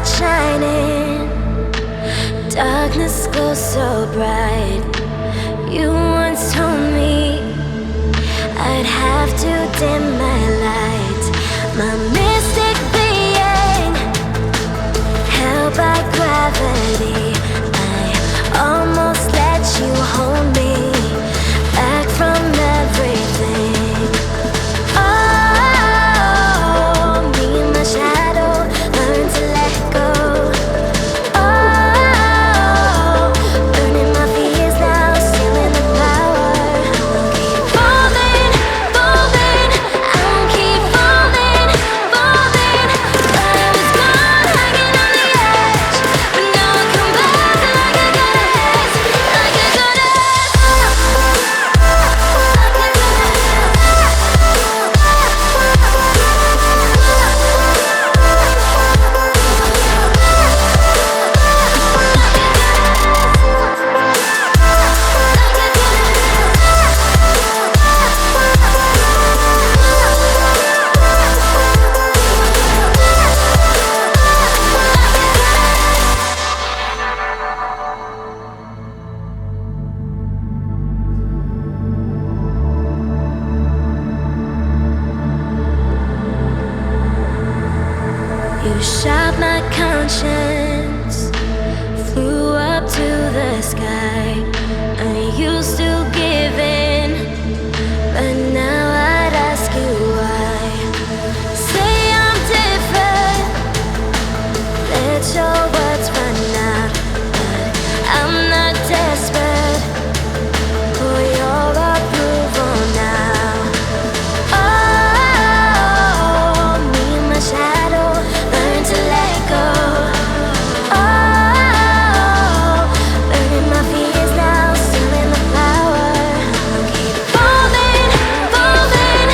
that shining, darkness glows so bright. You once told me I'd have to dim my light. My mystic being, held by gravity, I almost let you hold me back from everything. You shot my conscience, flew up to the sky. Are you still giving? But now I'd ask you why. Say I'm different, let your words run out. But I'm not desperate for your approval now. Oh, me and my shadow learn to let go. Oh, burning my fears now, still in the power. I'll keep falling, falling,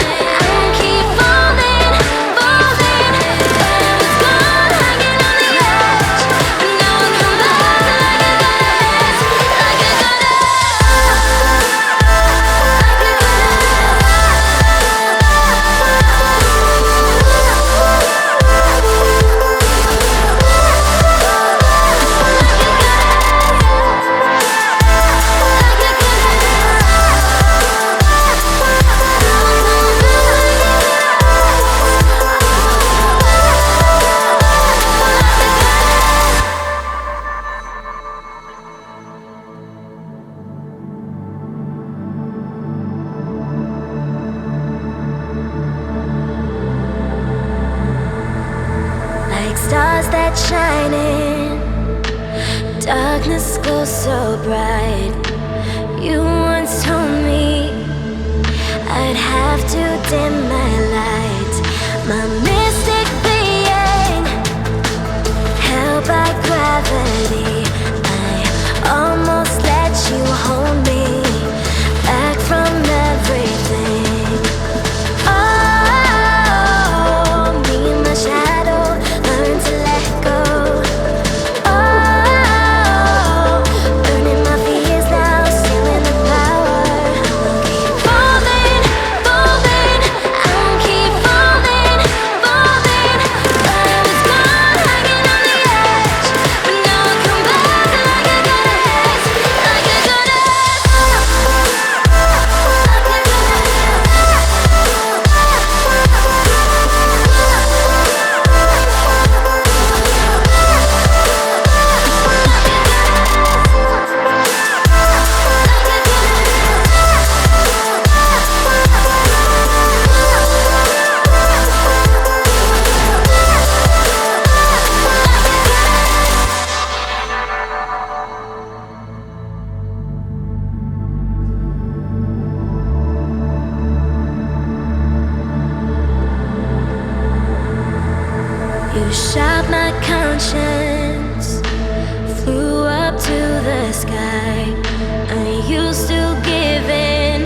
I'll keep falling, falling. But I was gone, hanging on the edge. Now I'll come back like a like stars that shining, darkness glows so bright. You once told me I'd have to dim my light. My mystic being, held by gravity, I almost let you hold me back from everything. Oh, me and my shadow learn to let go. Oh, burning my fears now, still in the power. I'll keep falling, falling, I'll keep falling, falling. But I was gone, hanging on the edge. But now I'll come back like a goddess, like a goddess. You shot my conscience, flew up to the sky. Are you still giving?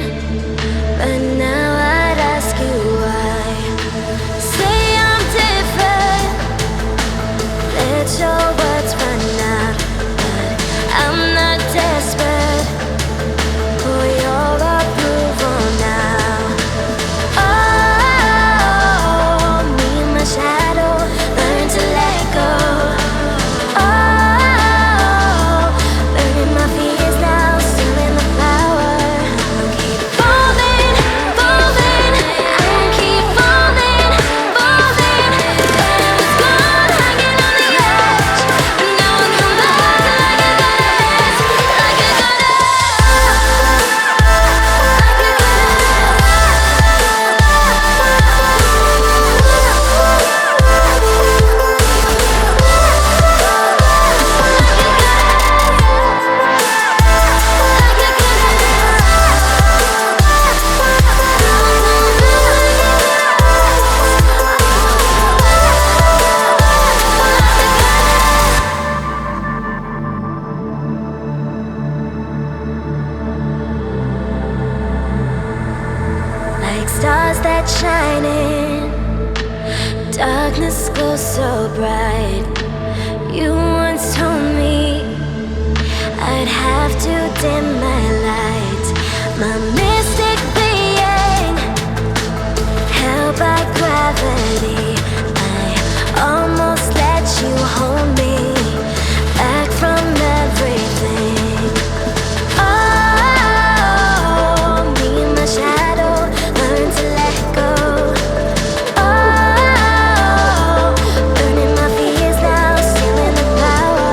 But now I'd ask you why. Say I'm different, let your words run out. But I'm not desperate for your approval now. Oh, me and my shadow learn to let go. light shining, darkness glows so bright. You once told me I'd have to dim my light. My mystic being, held by gravity, I almost let you hold me back from everything. Oh, me and my shadow learn to let go. Oh, burning my fears now, stealing the power.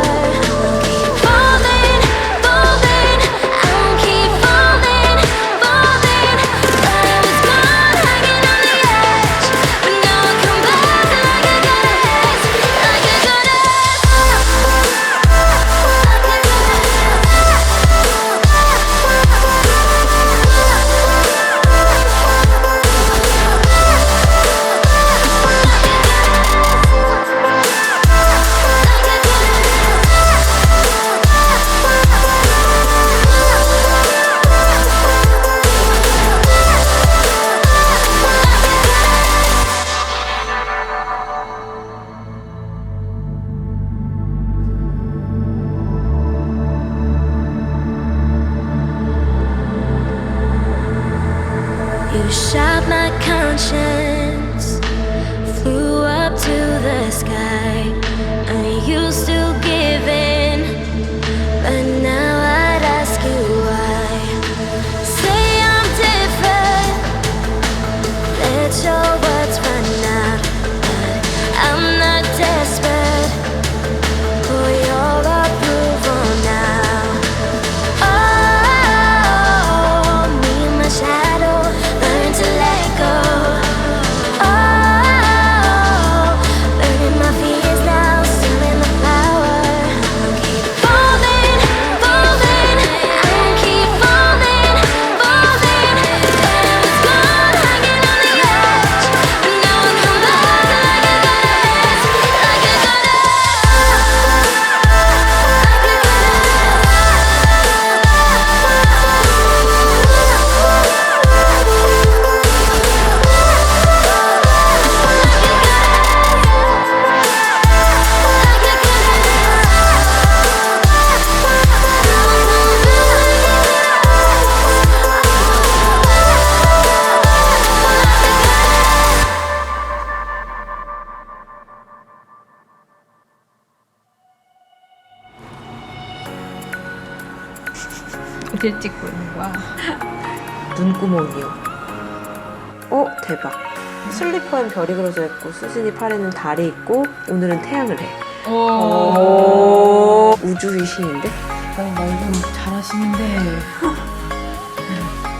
I'll keep falling, falling. I'll keep falling, falling. Thought I was gone, hanging on the edge, but now I come back like a goddess, like a You shot my conscience, flew up to the sky. I used to give in, but now I'd ask you why. Say I'm different, let your words run out, but I'm not desperate for your approval now. Oh, me and my shadow learn to let go. Oh, burning my fears now, stealing the power. I'll keep falling, falling. I'll keep falling, falling. Thought I was gone, hanging on the edge, but now I come back like a goddess, like a 어딜 찍고 있는 거야? 눈구멍이요. 대박. 슬리퍼엔 별이 그려져 있고 수진이 팔에는 달이 있고 오늘은 태양을 해. 오. 우주 귀신인데? 말 좀 잘하시는데.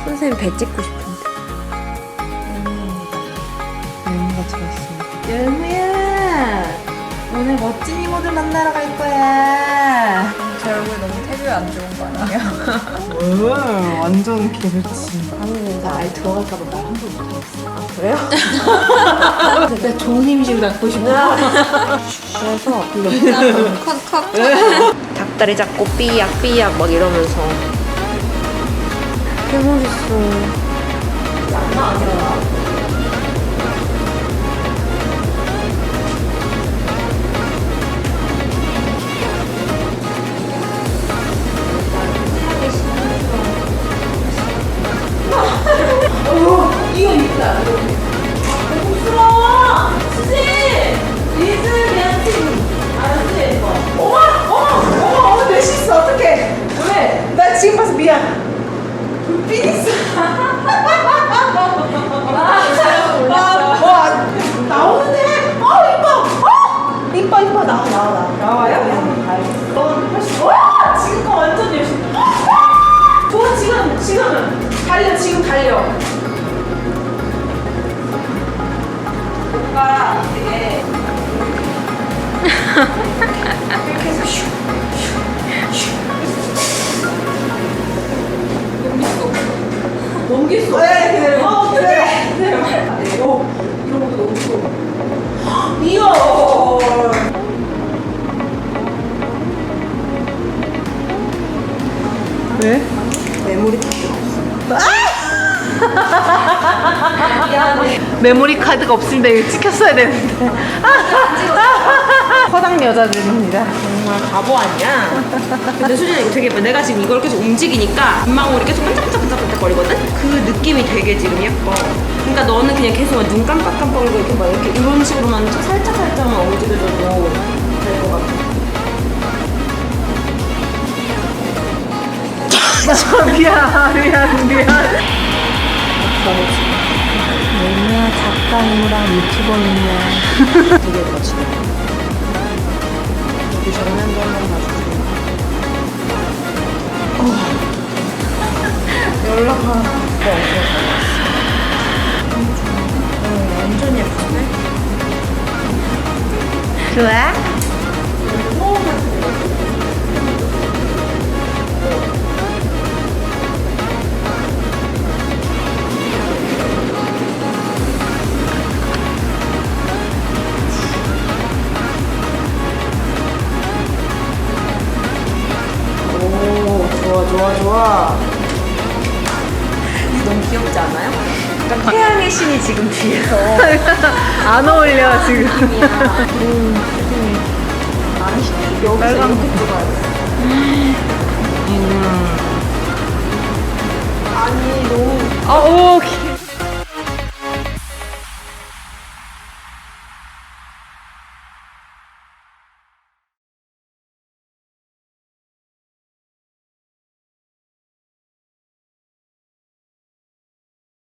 선생님 배 찍고 싶은데. 열무가 들었습니다. 열무야! 오늘 멋진 이모들 만나러 갈 거야. 제 얼굴 너무 태교에 안 좋은 거 아니에요? 완전 개그치. 하면서 아예 들어갈까봐 말 한 번 못하겠어. 아 그래요? 진짜 좋은 임신 갖고 싶어. 그래서 컷컷. 닭다리 잡고 삐약삐약 막 이러면서 개 멋있어. 이거 있다. 부끄러워. 수지. 리즈 그냥 지금 알았지? 어머, 멋있어. 어떡해. 왜? 나 지금 봐서 미안. 불빛 있어. 나오는데? 이뻐. 이뻐. 나와요? 한번 봐야겠어. 와! 지금 거 완전 열심히. 좋아, 지금은. 지금 달려. 뭔가 되게 이렇게 해서 넘겼어. 네, 기다려. 기다려. 이런 것도 넘겼어. 이야. 왜? 메모리 다 들어갔어. 메모리 카드가 없습니다. 이거 찍혔어야 되는데. 허당 여자들입니다. 정말 바보 아니야? 근데 수진아 이거 되게 예뻐. 내가 지금 이걸 계속 움직이니까 빗망울이 계속 반짝반짝반짝 거리거든? 그 느낌이 되게 지금 예뻐. 그러니까 너는 그냥 계속 눈 깜빡깜빡이고 이렇게 막 이렇게 이런 식으로만 살짝살짝만 움직여줘도 될 것 같아. 미안. 얘는 작가이모랑 유튜버이모야. 되게 멋지다. 여기 정면도 한번 봐주세요. 연락하. 완전 예쁘네. 좋아? 좋아. 이거 너무 귀엽지 않아요? 약간 태양의 신이 지금 뒤에서 안 어울려 지금. 아니 여기서 빨간 이렇게 들어가야 돼. 아니 너무 오.